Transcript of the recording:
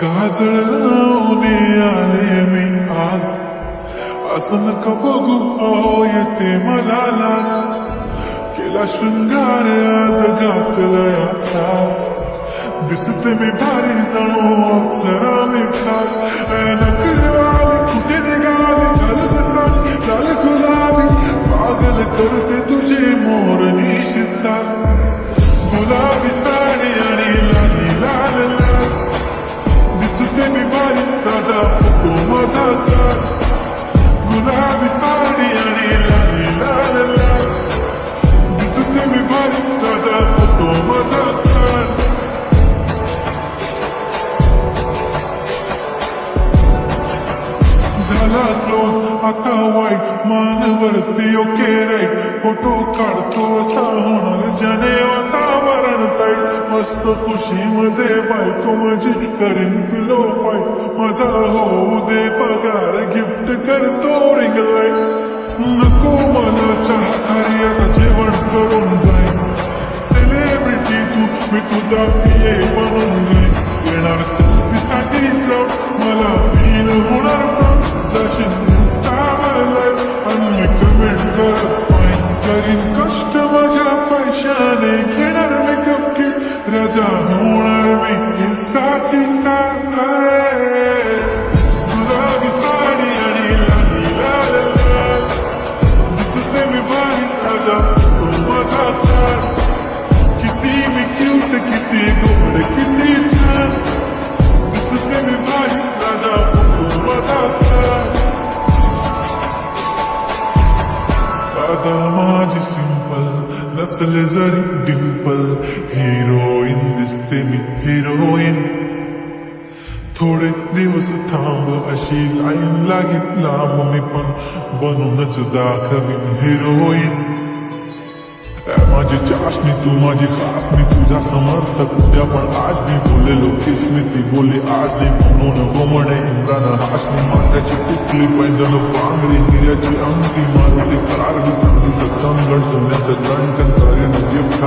काजळ लावणे आले मी आज, असं नका बघू अहो येते मला लाज. केला शृंगार आज घातला साज, दिसते मी भारी जणू अप्सरा मी खास. नकलवाली कुठे निघाली घालत साडी लाल गुलाबी, पागल करते तुझे मोरणी शिचाल. गुलाबी साडी आणि लाली लाल लाल, दिसते मी भारी ताजा फोटो माझा तर. गुलाबी साडी आणि लाली लाल लाल, दिसते मी भारी ताजा फोटो माझा तर. झाला क्लोज आता वाईट मानवरती ओके राईट, फोटो काढतो असा होणार ज्याने वातावरण ताईट. मस्त खुशीमध्ये बायको माझी करेन पिलो फाईट, माझा होऊ दे पगार गिफ्ट करतो रिंग लाईट. नको मला चहा खारी आता जेवण करून जाईल, सेलिब्रिटी तू मी तुझा पिये बनून जाईल. येणार सेल्फीसाठी क्राऊड मला फील होणार प्राऊड, जाशील इन्स्टावर लाईव्ह आणि कमेंट करत पाहिन. करीन कष्ट माझ्या पैशाने, घेणार मेकअप किट राजा होणार मी इन्स्टाची स्टार. गुलाबी साडी आणि लाली लाल लाल, दिसते मी भारी राजा तो माझा तार. किती मी क्यूट किती गोड किती छान, दिसते मी भारी राजा तो माझा तार. दादा माझी सिंपल नसले जरी डिंपल, हिरोईन दिसते मी हिरोईन. थोडे दिवस थांब अशी लाईन लागेल लांब, मी पण बनूनच दाखवीन हिरोईन. माझी चाशनी तू माझी खास, मी तुझ्या समर्थक उद्या पण आज मी बोलेलो किस्मती बोले आज नाही म्हणून. गोमडे इम्रान हाशमी माथ्याची टिकली पैंजण पांगरी, हिऱ्याची अंगठी मारुती कार चांदीचं कंगण, सोन्याचं गणकन करेन गिफ्ट